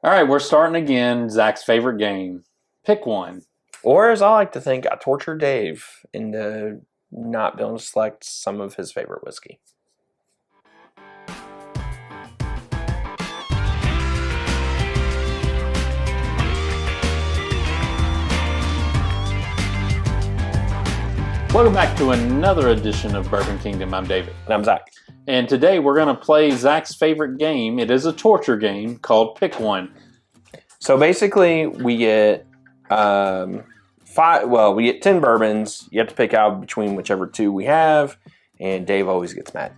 All right, we're starting again. Zach's favorite game. Pick one. Or as I like to think, I torture Dave into not being able to select some of his favorite whiskey. Welcome back to another edition of Bourbon Kingdom. I'm David. And I'm Zach. And today we're going to play Zach's favorite game. It is a torture game called Pick One. So basically, we get we get 10 bourbons. You have to pick out between whichever two we have, and Dave always gets mad.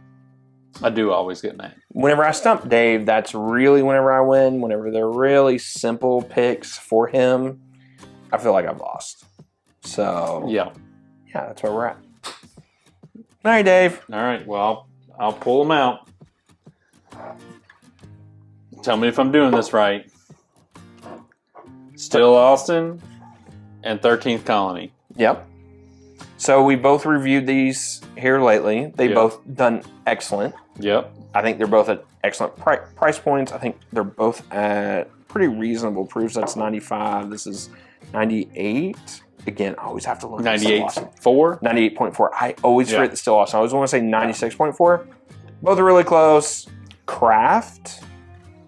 I do always get mad. Whenever I stump Dave, that's really whenever I win. Whenever they're really simple picks for him, I feel like I've lost. So Yeah, that's where we're at. All right, Dave. All right, well, I'll pull them out. Tell me if I'm doing this right. Still Austin and 13th Colony. Yep. So we both reviewed these here lately. They've Yep. both done excellent. Yep. I think they're both at excellent price points. I think they're both at pretty reasonable proofs. That's 95. This is 98. Again, I always have to look at Still Austin. 98.4? 98.4. I always forget the Still Austin. I always want to say 96.4. Both are really close. Craft.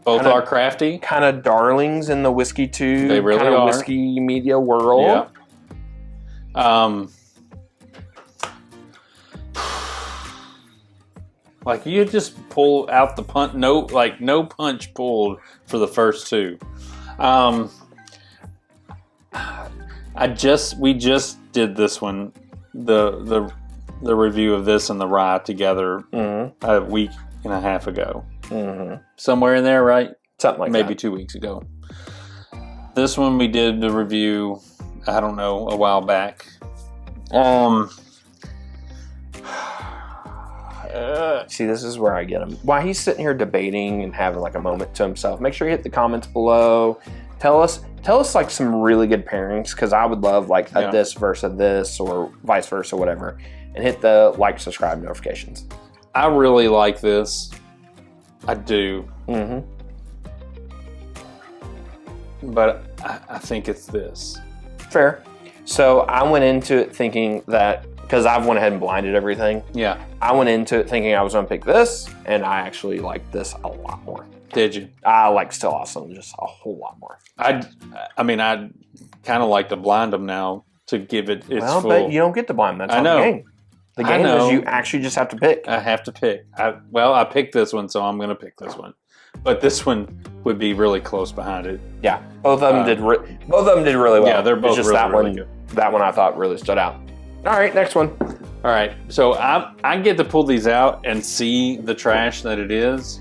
Both are crafty. Kind of darlings in the whiskey tube. They really kind of are. whiskey media world. Yeah. Like you just pull out the punch, no punch pulled for the first two. We just did this one, the review of this and the rye together a week and a half ago. Somewhere in there, right? Something like that. Maybe 2 weeks ago. This one we did the review, I don't know, a while back. See, this is where I get him. While he's sitting here debating and having like a moment to himself, make sure you hit the comments below. Tell us like some really good pairings, because I would love like a this versus this or vice versa, whatever. And hit the like, subscribe, notifications. I really like this. I do. But I think it's this. Fair. So I went into it thinking that, because I've went ahead and blinded everything. Yeah. I went into it thinking I was going to pick this, and I actually like this a lot more. Did you? I like Still Awesome just a whole lot more. I kind of like to blind them now to give it its full. But you don't get to blind. That's I not know. the game. The game is you actually just have to pick. I have to pick. I picked this one, so I'm going to pick this one. But this one would be really close behind it. Yeah, both of them did really well. Yeah, they're both it's just really, that really one, good. That one I thought really stood out. All right, next one. All right, so I get to pull these out and see the trash that it is.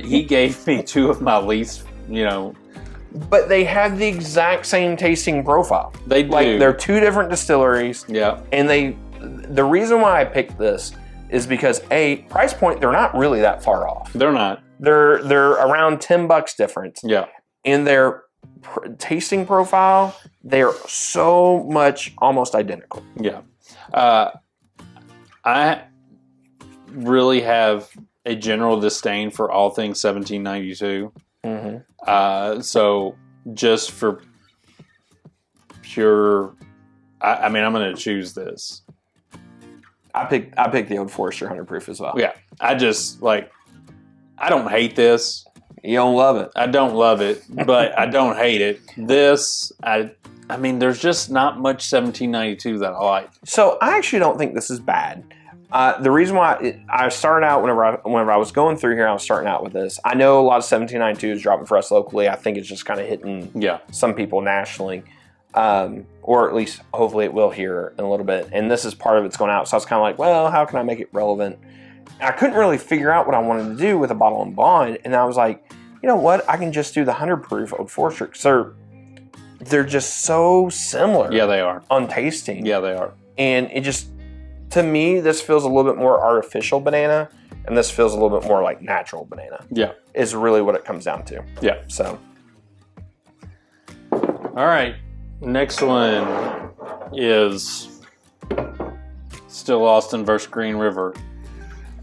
He gave me two of my least, But they have the exact same tasting profile. They do. Like, they're two different distilleries. Yeah. And the reason why I picked this is because price point, they're not really that far off. They're not. They're around $10 difference. Yeah. In their tasting profile, they are so much almost identical. Yeah. I really have a general disdain for all things 1792. So just for pure, I'm going to choose this. I picked the Old Forester 100 proof as well. Yeah. I don't hate this. You don't love it. I don't love it, but I don't hate it. This, there's just not much 1792 that I like. So I actually don't think this is bad. The reason why I started out whenever I was going through here, I was starting out with this. I know a lot of 1792 is dropping for us locally. I think it's just kind of hitting some people nationally, or at least hopefully it will here in a little bit. And this is part of it's going out. So I was kind of like, well, how can I make it relevant? And I couldn't really figure out what I wanted to do with a bottle and bond. And I was like, you know what? I can just do the 100 proof Old Forester, because they're just so similar. Yeah, they are. On tasting. Yeah, they are. And it just, to me, this feels a little bit more artificial banana, and this feels a little bit more like natural banana. Yeah. Is really what it comes down to. Yeah. So. All right. Next one is Still Austin versus Green River.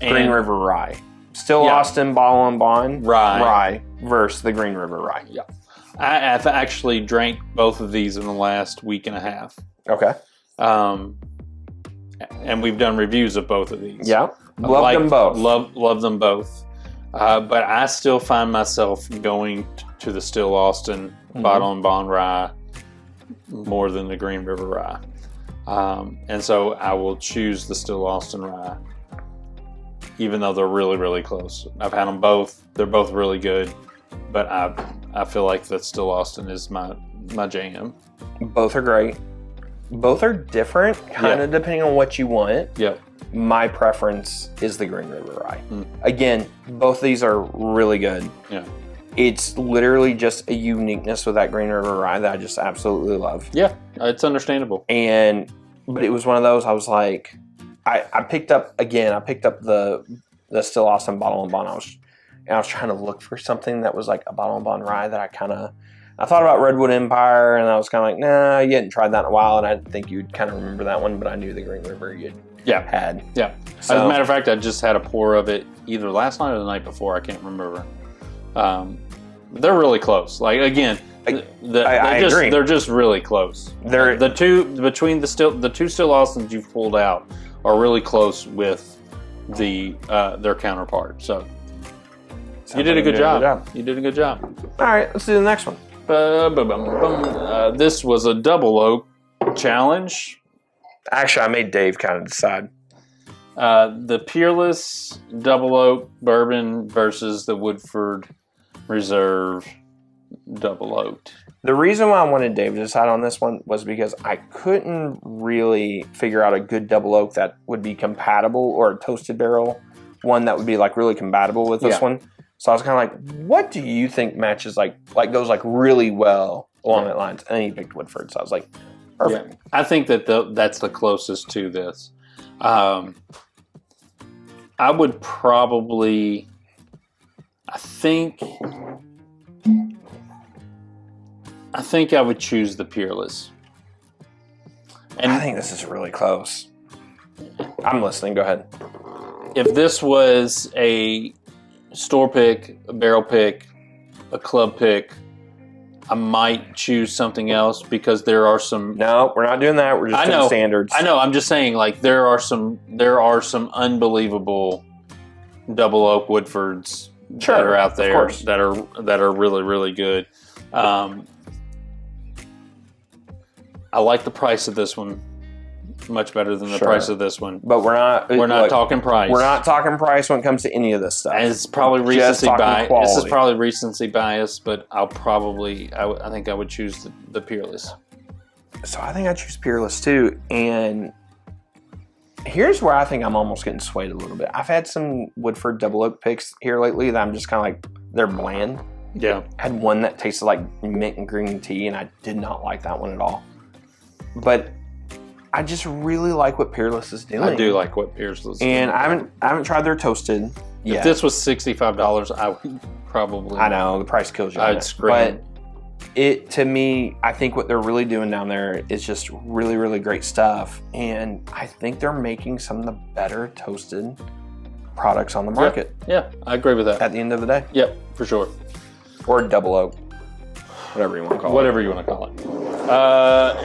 Green River Rye. Still Austin, bottle and bond. Rye. versus the Green River Rye. Yeah. I've actually drank both of these in the last week and a half. Okay. And we've done reviews of both of these. Yeah. Love them both. Love them both. But I still find myself going to the Still Austin Bottle and Bond Rye more than the Green River Rye. And so I will choose the Still Austin Rye, even though they're really, really close. I've had them both. They're both really good, but I feel like the Still Austin is my jam. Both are great. Both are different, kind of depending on what you want. Yep. My preference is the Green River Rye. Again, both these are really good. Yeah. It's literally just a uniqueness with that Green River Rye that I just absolutely love. Yeah, it's understandable. But it was one of those, I was like, I picked up the Still Austin Bottle and Bond. I was trying to look for something that was like a Bottle and Bond Rye that I thought about Redwood Empire, and I was kind of like, nah, you hadn't tried that in a while, and I didn't think you'd kind of remember that one, but I knew the Green River you'd had. Yeah. So, as a matter of fact, I just had a pour of it either last night or the night before. I can't remember. They're really close. Like, again, I agree. They're just really close. The two Still Austins you've pulled out are really close with their counterpart. So you did a good job. You did a good job. All right, let's do the next one. This was a double oak challenge. Actually, I made Dave kind of decide. The Peerless double oak bourbon versus the Woodford Reserve double oaked. The reason why I wanted Dave to decide on this one was because I couldn't really figure out a good double oak that would be compatible, or a toasted barrel one that would be like really compatible with this one. So I was kind of like, what do you think matches like goes like really well along that lines? And then he picked Woodford, so I was like, perfect. Yeah. I think that that's the closest to this. I would probably, I think I would choose the Peerless. And I think this is really close. I'm listening. Go ahead. If this was a store pick, a barrel pick, a club pick, I might choose something else because there are some. No, we're not doing that. We're just doing standards. I know. I'm just saying, like there are some unbelievable double oak Woodfords that are out there that are really, really good. I like the price of this one much better than the price of this one. But we're not talking price. We're not talking price when it comes to any of this stuff. And it's probably recency bias. This is probably recency bias, but I think I would choose the Peerless. So I think I choose Peerless too. And here's where I think I'm almost getting swayed a little bit. I've had some Woodford double oak picks here lately that I'm just kind of like, they're bland. Yeah. I had one that tasted like mint and green tea, and I did not like that one at all. But I just really like what Peerless is doing. I do like what Peerless is doing. And I haven't tried their toasted yet. If this was $65, I would probably. I know the price kills you. I'd scream. But to me, I think what they're really doing down there is just really, really great stuff. And I think they're making some of the better toasted products on the market. Yeah, I agree with that. At the end of the day. Yep, for sure. Or double oak. Whatever you want to call it. Whatever you want to call it.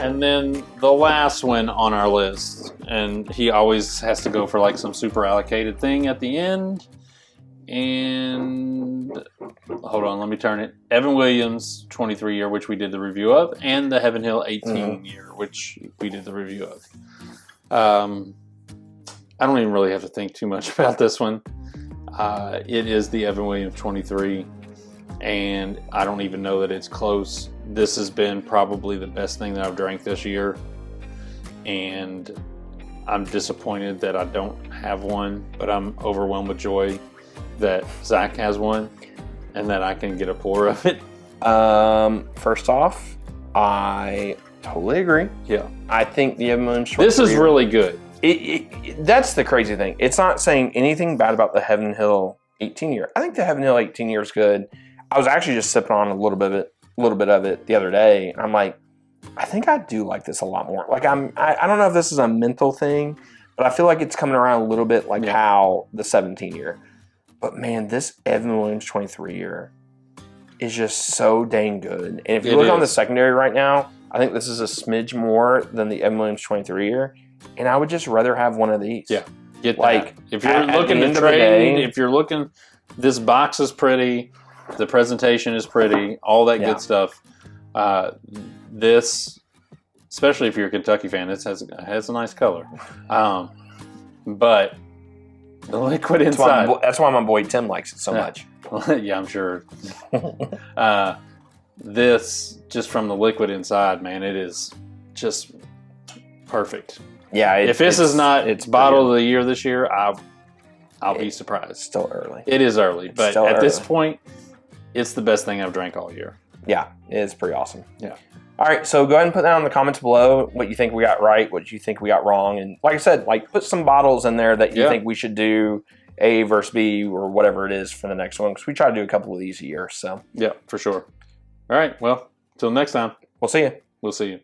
And then the last one on our list, and he always has to go for like some super allocated thing at the end. And hold on, let me turn it. Evan Williams 23 year, which we did the review of, and the Heaven Hill 18 year, which we did the review of. I don't even really have to think too much about this one. It is the Evan Williams 23. And I don't even know that it's close. This has been probably the best thing that I've drank this year. And I'm disappointed that I don't have one, but I'm overwhelmed with joy that Zach has one and that I can get a pour of it. First off, I totally agree. Yeah. I think the Evan Williams 23 This is really good. That's the crazy thing. It's not saying anything bad about the Heaven Hill 18 year. I think the Heaven Hill 18 year is good. I was actually just sipping on a little bit of it the other day, and I'm like, I think I do like this a lot more. Like I don't know if this is a mental thing, but I feel like it's coming around a little bit like how the 17 year. But man, this Evan Williams 23 year is just so dang good. And if you look on the secondary right now, I think this is a smidge more than the Evan Williams 23 year. And I would just rather have one of these. Yeah. Get like that. If you're looking to trade, if you're looking, this box is pretty, the presentation is pretty, all that good stuff. This, especially if you're a Kentucky fan, this has a nice color. But the liquid inside. That's why my boy Tim likes it so much. Yeah, I'm sure. This, just from the liquid inside, man, it is just perfect. Yeah. If this is not bottle of the year this year, I'll be surprised. It's still early. It is early, but at this point, it's the best thing I've drank all year. Yeah, it is pretty awesome. Yeah. All right, so go ahead and put that in the comments below, what you think we got right, what you think we got wrong. And like I said, put some bottles in there that you think we should do A versus B or whatever it is for the next one, because we try to do a couple of these a year. So yeah, for sure. All right, well, till next time. We'll see you. We'll see you.